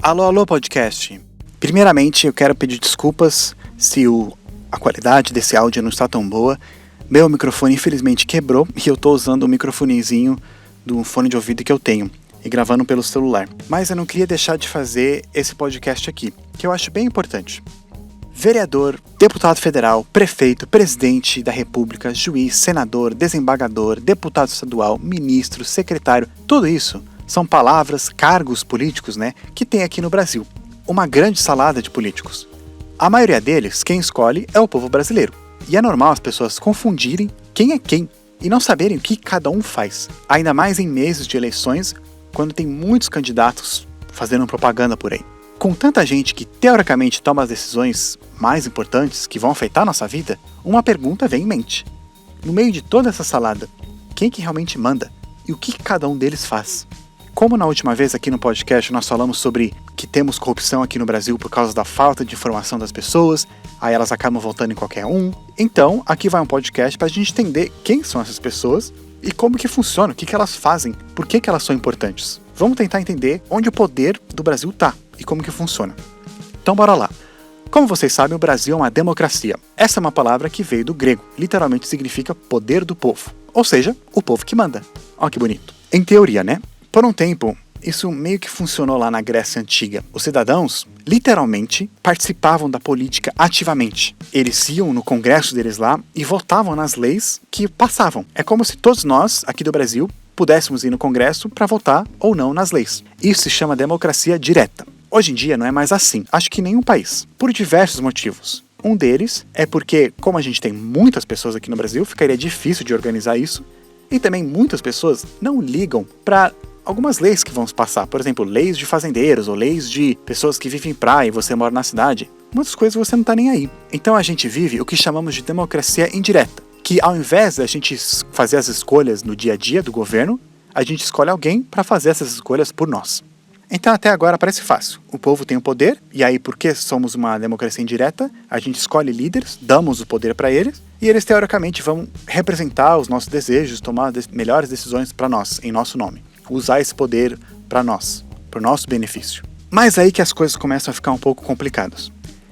Alô, alô, podcast. Primeiramente, eu quero pedir desculpas se a qualidade desse áudio não está tão boa. Meu microfone infelizmente quebrou e eu estou usando o microfonezinho do fone de ouvido que eu tenho e gravando pelo celular. Mas eu não queria deixar de fazer esse podcast aqui, que eu acho bem importante. Vereador, deputado federal, prefeito, presidente da república, juiz, senador, desembargador, deputado estadual, ministro, secretário, tudo isso são palavras, cargos políticos, que tem aqui no Brasil. Uma grande salada de políticos. A maioria deles, quem escolhe é o povo brasileiro. E é normal as pessoas confundirem quem é quem e não saberem o que cada um faz. Ainda mais em meses de eleições, quando tem muitos candidatos fazendo propaganda por aí. Com tanta gente que teoricamente toma as decisões mais importantes que vão afetar a nossa vida, uma pergunta vem em mente. No meio de toda essa salada, quem que realmente manda e o que cada um deles faz? Como na última vez aqui no podcast nós falamos sobre que temos corrupção aqui no Brasil por causa da falta de informação das pessoas, aí elas acabam votando em qualquer um. Então, aqui vai um podcast para a gente entender quem são essas pessoas e como que funciona, o que elas fazem, por que elas são importantes. Vamos tentar entender onde o poder do Brasil está e como que funciona. Então bora lá. Como vocês sabem, o Brasil é uma democracia. Essa é uma palavra que veio do grego, literalmente significa poder do povo, ou seja, o povo que manda. Olha que bonito. Em teoria, Por um tempo, isso meio que funcionou lá na Grécia Antiga. Os cidadãos, literalmente, participavam da política ativamente. Eles iam no congresso deles lá e votavam nas leis que passavam. É como se todos nós, aqui do Brasil, pudéssemos ir no congresso para votar ou não nas leis. Isso se chama democracia direta. Hoje em dia não é mais assim, acho que em nenhum país, por diversos motivos. Um deles é porque, como a gente tem muitas pessoas aqui no Brasil, ficaria difícil de organizar isso. E também muitas pessoas não ligam para algumas leis que vão se passar, por exemplo, leis de fazendeiros ou leis de pessoas que vivem em praia e você mora na cidade. Muitas coisas você não está nem aí. Então a gente vive o que chamamos de democracia indireta, que ao invés da gente fazer as escolhas no dia a dia do governo, a gente escolhe alguém para fazer essas escolhas por nós. Então até agora parece fácil. O povo tem o poder, e aí porque somos uma democracia indireta, a gente escolhe líderes, damos o poder para eles, e eles teoricamente vão representar os nossos desejos, tomar melhores decisões para nós, em nosso nome. Usar esse poder para nós, para o nosso benefício. Mas aí que as coisas começam a ficar um pouco complicadas.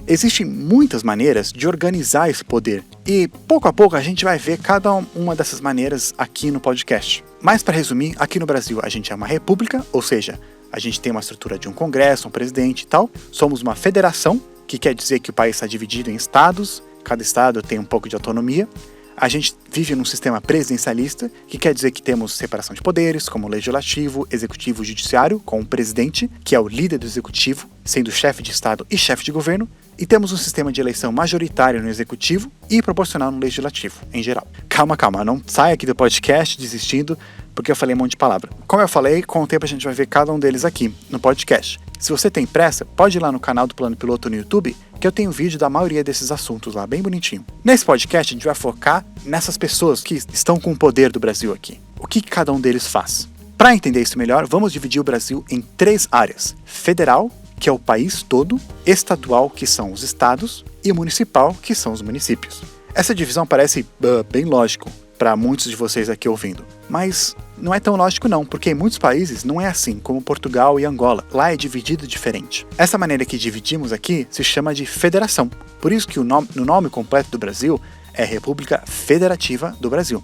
Existem muitas maneiras de organizar esse poder, e pouco a pouco a gente vai ver cada uma dessas maneiras aqui no podcast. Mas para resumir, aqui no Brasil a gente é uma república, ou seja, a gente tem uma estrutura de um congresso, um presidente e tal. Somos uma federação, que quer dizer que o país está dividido em estados, cada estado tem um pouco de autonomia. A gente vive num sistema presidencialista, que quer dizer que temos separação de poderes, como legislativo, executivo e judiciário, com o presidente, que é o líder do executivo, sendo chefe de estado e chefe de governo, e temos um sistema de eleição majoritário no executivo e proporcional no legislativo, em geral. Calma, não saia aqui do podcast desistindo, porque eu falei um monte de palavra. Como eu falei, com o tempo a gente vai ver cada um deles aqui, no podcast. Se você tem pressa, pode ir lá no canal do Plano Piloto no YouTube, que eu tenho vídeo da maioria desses assuntos lá, bem bonitinho. Nesse podcast a gente vai focar nessas pessoas que estão com o poder do Brasil aqui. O que cada um deles faz? Para entender isso melhor, vamos dividir o Brasil em 3 áreas. Federal, que é o país todo, estadual, que são os estados, e municipal, que são os municípios. Essa divisão parece bem lógico para muitos de vocês aqui ouvindo, mas não é tão lógico não, porque em muitos países não é assim, como Portugal e Angola. Lá é dividido diferente. Essa maneira que dividimos aqui se chama de federação. Por isso que no nome completo do Brasil é República Federativa do Brasil.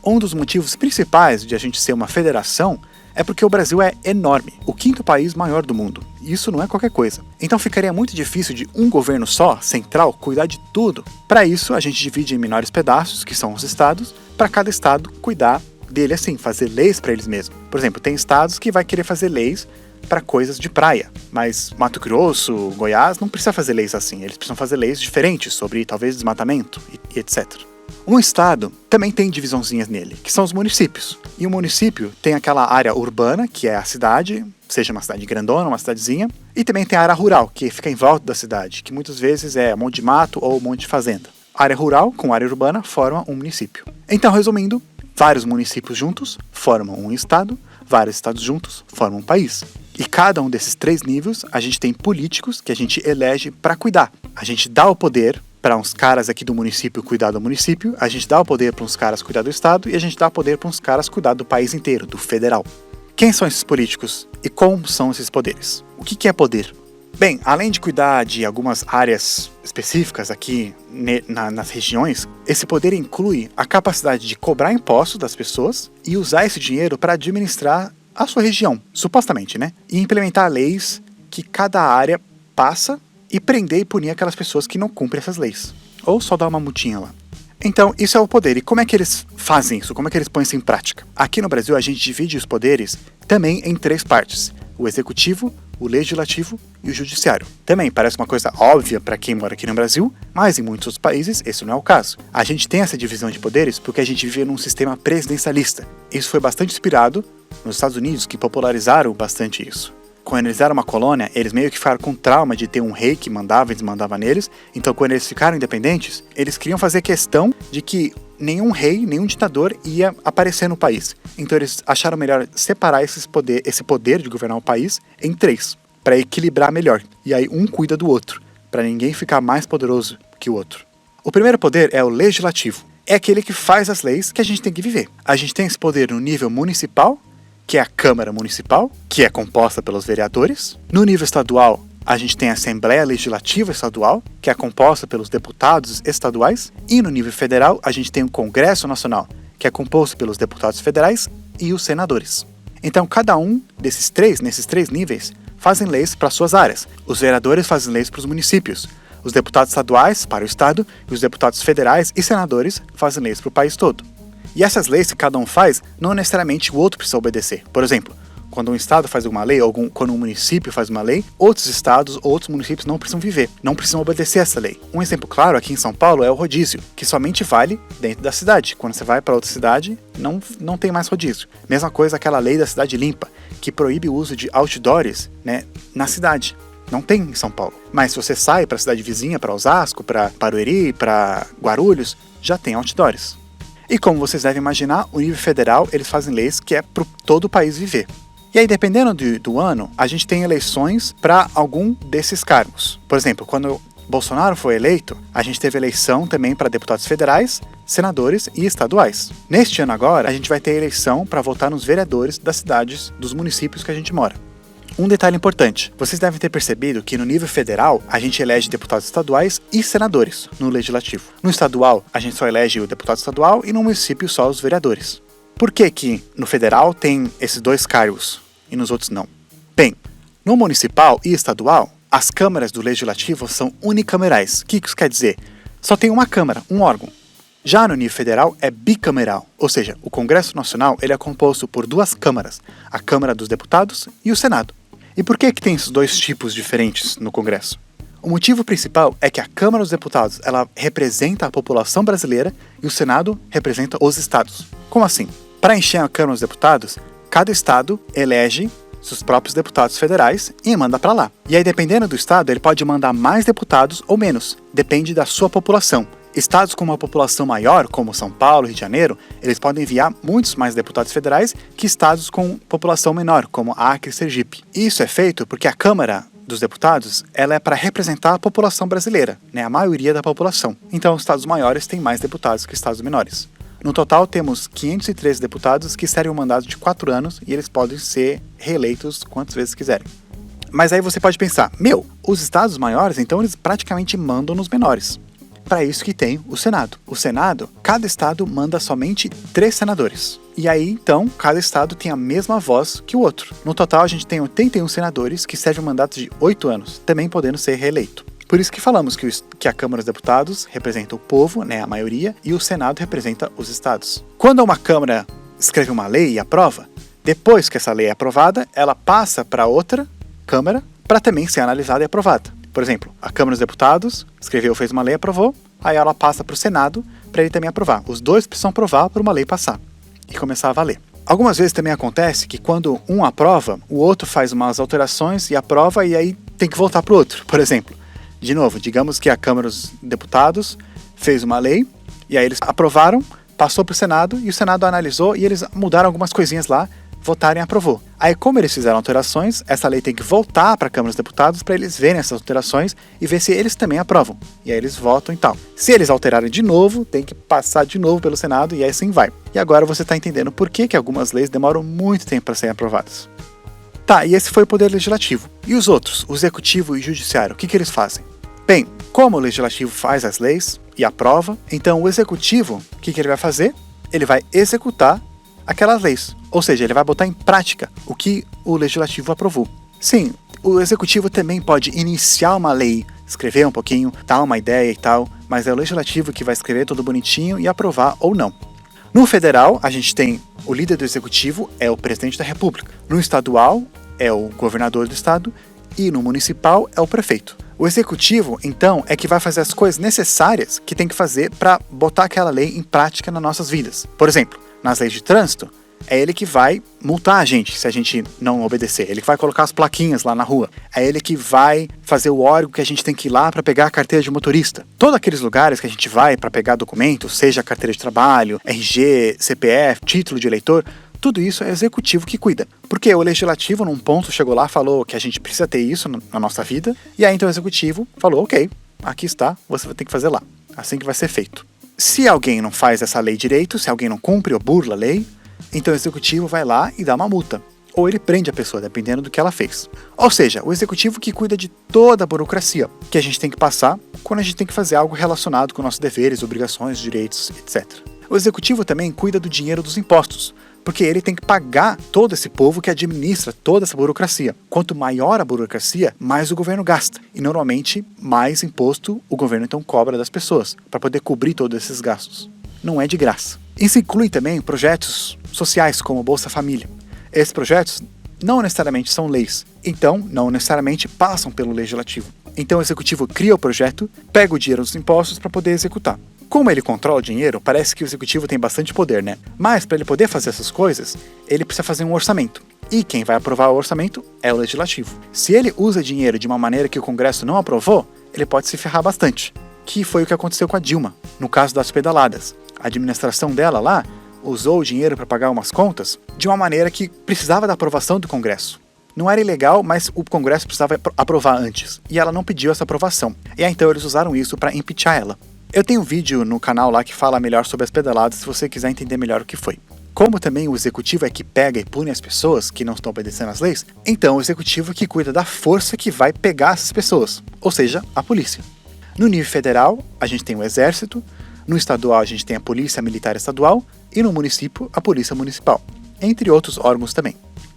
Um dos motivos principais de a gente ser uma federação é porque o Brasil é enorme, o 5º país maior do mundo. E isso não é qualquer coisa. Então ficaria muito difícil de um governo só, central, cuidar de tudo. Para isso, a gente divide em menores pedaços, que são os estados, para cada estado cuidar dele assim, fazer leis para eles mesmos. Por exemplo, tem estados que vai querer fazer leis para coisas de praia, mas Mato Grosso, Goiás não precisa fazer leis assim, eles precisam fazer leis diferentes sobre talvez desmatamento e etc. Um estado também tem divisãozinhas nele, que são os municípios. E o município tem aquela área urbana, que é a cidade, seja uma cidade grandona, uma cidadezinha, e também tem a área rural, que fica em volta da cidade, que muitas vezes é um monte de mato ou um monte de fazenda. A área rural com área urbana formam um município. Então, resumindo, vários municípios juntos formam um estado, vários estados juntos formam um país. E cada um desses 3 níveis, a gente tem políticos que a gente elege para cuidar. A gente dá o poder para uns caras aqui do município cuidar do município, a gente dá o poder para uns caras cuidar do estado e a gente dá o poder para uns caras cuidar do país inteiro, do federal. Quem são esses políticos e como são esses poderes? O que é poder? Bem, além de cuidar de algumas áreas específicas aqui nas regiões, esse poder inclui a capacidade de cobrar impostos das pessoas e usar esse dinheiro para administrar a sua região, supostamente, né? E implementar leis que cada área passa e prender e punir aquelas pessoas que não cumprem essas leis. Ou só dar uma multinha lá. Então, isso é o poder. E como é que eles fazem isso? Como é que eles põem isso em prática? Aqui no Brasil, a gente divide os poderes também em 3 partes. O executivo, o legislativo e o judiciário. Também parece uma coisa óbvia para quem mora aqui no Brasil, mas em muitos outros países esse não é o caso. A gente tem essa divisão de poderes porque a gente vive num sistema presidencialista. Isso foi bastante inspirado nos Estados Unidos, que popularizaram bastante isso. Quando eles eram uma colônia, eles meio que ficaram com trauma de ter um rei que mandava e desmandava neles. Então, quando eles ficaram independentes, eles queriam fazer questão de que nenhum rei, nenhum ditador ia aparecer no país. Então, eles acharam melhor separar esse poder de governar o país em 3, para equilibrar melhor. E aí, um cuida do outro, para ninguém ficar mais poderoso que o outro. O primeiro poder é o legislativo. É aquele que faz as leis que a gente tem que viver. A gente tem esse poder no nível municipal, que é a Câmara Municipal, que é composta pelos vereadores. No nível estadual, a gente tem a Assembleia Legislativa Estadual, que é composta pelos deputados estaduais. E no nível federal, a gente tem o Congresso Nacional, que é composto pelos deputados federais e os senadores. Então, cada um nesses 3 níveis, fazem leis para suas áreas. Os vereadores fazem leis para os municípios. Os deputados estaduais para o estado e os deputados federais e senadores fazem leis para o país todo. E essas leis que cada um faz, não necessariamente o outro precisa obedecer. Por exemplo, quando um estado faz uma lei, ou quando um município faz uma lei, outros estados ou outros municípios não precisam obedecer essa lei. Um exemplo claro aqui em São Paulo é o rodízio, que somente vale dentro da cidade. Quando você vai para outra cidade, não tem mais rodízio. Mesma coisa aquela lei da cidade limpa, que proíbe o uso de outdoors, né, na cidade. Não tem em São Paulo. Mas se você sai para a cidade vizinha, para Osasco, para Barueri, para Guarulhos, já tem outdoors. E como vocês devem imaginar, o nível federal, eles fazem leis que é para todo o país viver. E aí, dependendo do ano, a gente tem eleições para algum desses cargos. Por exemplo, quando Bolsonaro foi eleito, a gente teve eleição também para deputados federais, senadores e estaduais. Neste ano agora, a gente vai ter eleição para votar nos vereadores das cidades, dos municípios que a gente mora. Um detalhe importante, vocês devem ter percebido que no nível federal, a gente elege deputados estaduais e senadores no legislativo. No estadual, a gente só elege o deputado estadual e no município só os vereadores. Por que que no federal tem esses 2 cargos e nos outros não? Bem, no municipal e estadual, as câmaras do legislativo são unicamerais. O que isso quer dizer? Só tem uma câmara, um órgão. Já no nível federal é bicameral, ou seja, o Congresso Nacional ele é composto por 2 câmaras, a Câmara dos Deputados e o Senado. E por que tem esses 2 tipos diferentes no Congresso? O motivo principal é que a Câmara dos Deputados ela representa a população brasileira e o Senado representa os estados. Como assim? Para encher a Câmara dos Deputados, cada estado elege seus próprios deputados federais e manda para lá. E aí, dependendo do estado, ele pode mandar mais deputados ou menos, depende da sua população. Estados com uma população maior, como São Paulo e Rio de Janeiro, eles podem enviar muitos mais deputados federais que estados com população menor, como Acre e Sergipe. Isso é feito porque a Câmara dos Deputados ela é para representar a população brasileira, né, a maioria da população. Então, os estados maiores têm mais deputados que estados menores. No total, temos 513 deputados que servem um mandato de 4 anos e eles podem ser reeleitos quantas vezes quiserem. Mas aí você pode pensar, os estados maiores, então eles praticamente mandam nos menores. Para isso que tem o Senado. O Senado, cada estado manda somente 3 senadores. E aí, então, cada estado tem a mesma voz que o outro. No total, a gente tem 81 senadores que servem um mandato de 8 anos, também podendo ser reeleito. Por isso que falamos que a Câmara dos Deputados representa o povo, né, a maioria, e o Senado representa os estados. Quando uma Câmara escreve uma lei e aprova, depois que essa lei é aprovada, ela passa para outra Câmara para também ser analisada e aprovada. Por exemplo, a Câmara dos Deputados escreveu, fez uma lei e aprovou, aí ela passa para o Senado para ele também aprovar. Os 2 precisam aprovar para uma lei passar e começar a valer. Algumas vezes também acontece que quando um aprova, o outro faz umas alterações e aprova e aí tem que voltar para o outro. Por exemplo, de novo, digamos que a Câmara dos Deputados fez uma lei e aí eles aprovaram, passou para o Senado e o Senado analisou e eles mudaram algumas coisinhas lá, votarem aprovou. Aí, como eles fizeram alterações, essa lei tem que voltar para a Câmara dos Deputados para eles verem essas alterações e ver se eles também aprovam. E aí eles votam e tal. Se eles alterarem de novo, tem que passar de novo pelo Senado e aí assim vai. E agora você está entendendo por que algumas leis demoram muito tempo para serem aprovadas. Tá, e esse foi o Poder Legislativo. E os outros, o Executivo e o Judiciário, o que eles fazem? Bem, como o Legislativo faz as leis e aprova, então o Executivo, o que ele vai fazer? Ele vai executar aquelas leis. Ou seja, ele vai botar em prática o que o Legislativo aprovou. Sim, o Executivo também pode iniciar uma lei, escrever um pouquinho, dar uma ideia e tal, mas é o Legislativo que vai escrever tudo bonitinho e aprovar ou não. No federal, a gente tem o líder do Executivo, é o Presidente da República. No estadual, é o governador do estado. E no municipal, é o prefeito. O Executivo, então, é que vai fazer as coisas necessárias que tem que fazer para botar aquela lei em prática nas nossas vidas. Por exemplo, nas leis de trânsito, é ele que vai multar a gente se a gente não obedecer. Ele que vai colocar as plaquinhas lá na rua. É ele que vai fazer o órgão que a gente tem que ir lá para pegar a carteira de motorista. Todos aqueles lugares que a gente vai para pegar documentos, seja a carteira de trabalho, RG, CPF, título de eleitor, tudo isso é o Executivo que cuida. Porque o Legislativo, num ponto, chegou lá e falou que a gente precisa ter isso na nossa vida. E aí, então, o Executivo falou, ok, aqui está, você vai ter que fazer lá. Assim que vai ser feito. Se alguém não faz essa lei direito, se alguém não cumpre ou burla a lei, então o Executivo vai lá e dá uma multa. Ou ele prende a pessoa, dependendo do que ela fez. Ou seja, o Executivo que cuida de toda a burocracia que a gente tem que passar quando a gente tem que fazer algo relacionado com nossos deveres, obrigações, direitos, etc. O Executivo também cuida do dinheiro dos impostos, porque ele tem que pagar todo esse povo que administra toda essa burocracia. Quanto maior a burocracia, mais o governo gasta. E normalmente, mais imposto o governo então cobra das pessoas, para poder cobrir todos esses gastos. Não é de graça. Isso inclui também projetos sociais como Bolsa Família. Esses projetos não necessariamente são leis, então não necessariamente passam pelo Legislativo. Então o Executivo cria o projeto, pega o dinheiro dos impostos para poder executar. Como ele controla o dinheiro, parece que o Executivo tem bastante poder, né? Mas para ele poder fazer essas coisas, ele precisa fazer um orçamento. E quem vai aprovar o orçamento é o Legislativo. Se ele usa dinheiro de uma maneira que o Congresso não aprovou, ele pode se ferrar bastante. Que foi o que aconteceu com a Dilma, no caso das pedaladas. A administração dela lá usou o dinheiro para pagar umas contas de uma maneira que precisava da aprovação do Congresso. Não era ilegal, mas o Congresso precisava aprovar antes. E ela não pediu essa aprovação. E aí então eles usaram isso para impeachar ela. Eu tenho um vídeo no canal lá que fala melhor sobre as pedaladas, se você quiser entender melhor o que foi. Como também o Executivo é que pega e pune as pessoas que não estão obedecendo às leis, então o Executivo é que cuida da força que vai pegar essas pessoas, ou seja, a polícia. No nível federal, a gente tem o Exército, no estadual a gente tem a Polícia Militar Estadual e no município a Polícia Municipal, entre outros órgãos também.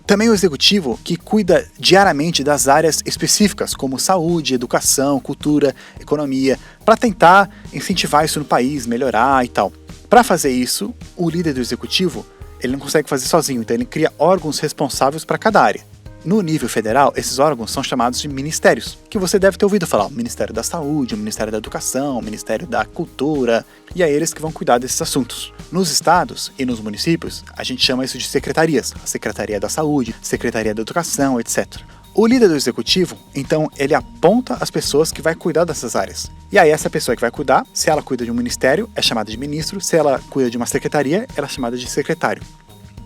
Também o Executivo que cuida diariamente das áreas específicas, como saúde, educação, cultura, economia, para tentar incentivar isso no país, melhorar e tal. Para fazer isso, o líder do Executivo ele não consegue fazer sozinho, então ele cria órgãos responsáveis para cada área. No nível federal, esses órgãos são chamados de ministérios, que você deve ter ouvido falar, o Ministério da Saúde, o Ministério da Educação, o Ministério da Cultura, e é eles que vão cuidar desses assuntos. Nos estados e nos municípios, a gente chama isso de secretarias, a Secretaria da Saúde, Secretaria da Educação, etc. O líder do Executivo, então, ele aponta as pessoas que vai cuidar dessas áreas. E aí essa pessoa que vai cuidar, se ela cuida de um ministério, é chamada de ministro, se ela cuida de uma secretaria, ela é chamada de secretário.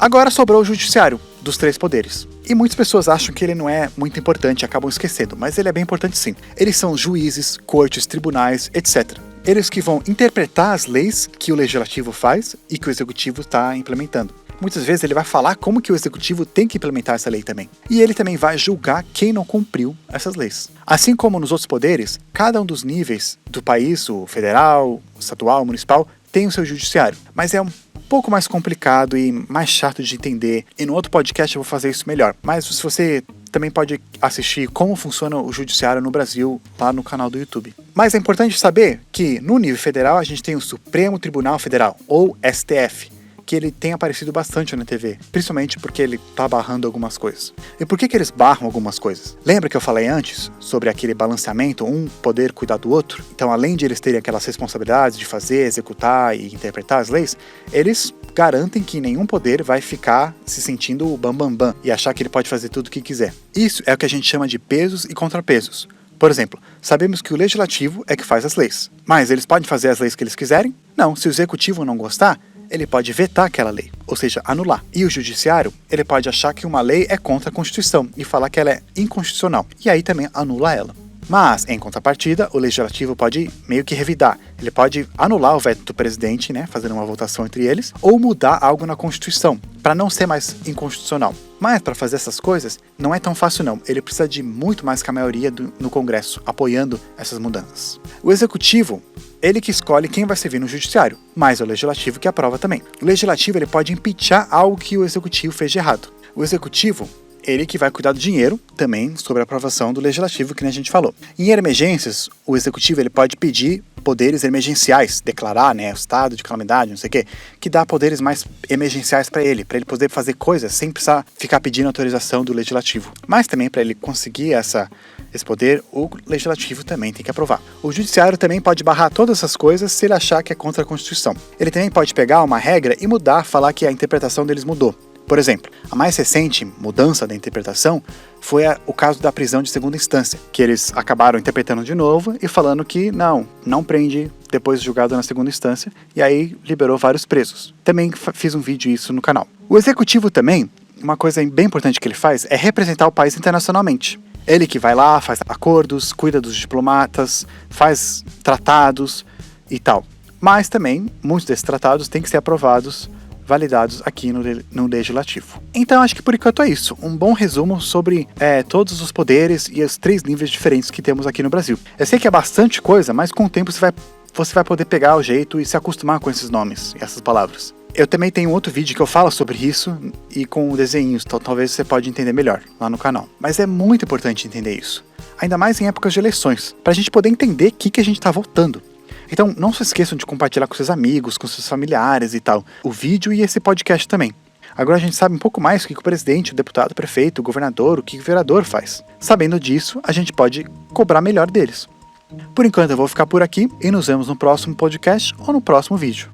Agora sobrou o judiciário, dos três poderes. E muitas pessoas acham que ele não é muito importante e acabam esquecendo, mas ele é bem importante sim. Eles são juízes, cortes, tribunais, etc. Eles que vão interpretar as leis que o Legislativo faz e que o Executivo está implementando. Muitas vezes ele vai falar como que o Executivo tem que implementar essa lei também. E ele também vai julgar quem não cumpriu essas leis. Assim como nos outros poderes, cada um dos níveis do país, o federal, o estadual, o municipal, tem o seu judiciário. Mas é um pouco mais complicado e mais chato de entender. E no outro podcast eu vou fazer isso melhor. Mas se você também pode assistir como funciona o judiciário no Brasil lá no canal do YouTube. Mas é importante saber que no nível federal a gente tem o Supremo Tribunal Federal, ou STF, que ele tem aparecido bastante na TV, principalmente porque ele tá barrando algumas coisas. E por que eles barram algumas coisas? Lembra que eu falei antes sobre aquele balanceamento, um poder cuidar do outro? Então, além de eles terem aquelas responsabilidades de fazer, executar e interpretar as leis, eles garantem que nenhum poder vai ficar se sentindo o bambambam e achar que ele pode fazer tudo o que quiser. Isso é o que a gente chama de pesos e contrapesos. Por exemplo, sabemos que o Legislativo é que faz as leis, mas eles podem fazer as leis que eles quiserem? Não, se o Executivo não gostar, ele pode vetar aquela lei, ou seja, anular. E o judiciário, ele pode achar que uma lei é contra a Constituição e falar que ela é inconstitucional, e aí também anula ela. Mas, em contrapartida, o legislativo pode meio que revidar. Ele pode anular o veto do presidente, né, fazendo uma votação entre eles, ou mudar algo na Constituição, para não ser mais inconstitucional. Mas, para fazer essas coisas, não é tão fácil não. Ele precisa de muito mais que a maioria no Congresso, apoiando essas mudanças. O Executivo, ele que escolhe quem vai servir no Judiciário, mas é o Legislativo que aprova também. O Legislativo, ele pode impeachar algo que o Executivo fez de errado. O Executivo, ele que vai cuidar do dinheiro, também sobre a aprovação do Legislativo, que nem a gente falou. Em emergências, o Executivo ele pode pedir poderes emergenciais, declarar, né, o estado de calamidade, não sei o quê, que dá poderes mais emergenciais para ele poder fazer coisas sem precisar ficar pedindo autorização do Legislativo. Mas também para ele conseguir esse poder, o Legislativo também tem que aprovar. O Judiciário também pode barrar todas essas coisas se ele achar que é contra a Constituição. Ele também pode pegar uma regra e mudar, falar que a interpretação deles mudou. Por exemplo, a mais recente mudança da interpretação foi o caso da prisão de segunda instância, que eles acabaram interpretando de novo e falando que não prende depois de julgado na segunda instância, e aí liberou vários presos. Também fiz um vídeo isso no canal. O Executivo também, uma coisa bem importante que ele faz é representar o país internacionalmente. Ele que vai lá, faz acordos, cuida dos diplomatas, faz tratados e tal. Mas também, muitos desses tratados têm que ser aprovados, validados aqui no Legislativo. Então acho que por enquanto é isso. Um bom resumo sobre todos os poderes e os 3 níveis diferentes que temos aqui no Brasil. Eu sei que é bastante coisa, mas com o tempo você vai poder pegar o jeito e se acostumar com esses nomes e essas palavras. Eu também tenho outro vídeo que eu falo sobre isso e com desenhos, então talvez você pode entender melhor lá no canal. Mas é muito importante entender isso. Ainda mais em épocas de eleições, para a gente poder entender o que a gente está votando. Então, não se esqueçam de compartilhar com seus amigos, com seus familiares e tal, o vídeo e esse podcast também. Agora a gente sabe um pouco mais o que o presidente, o deputado, o prefeito, o governador, o que o vereador faz. Sabendo disso, a gente pode cobrar melhor deles. Por enquanto eu vou ficar por aqui e nos vemos no próximo podcast ou no próximo vídeo.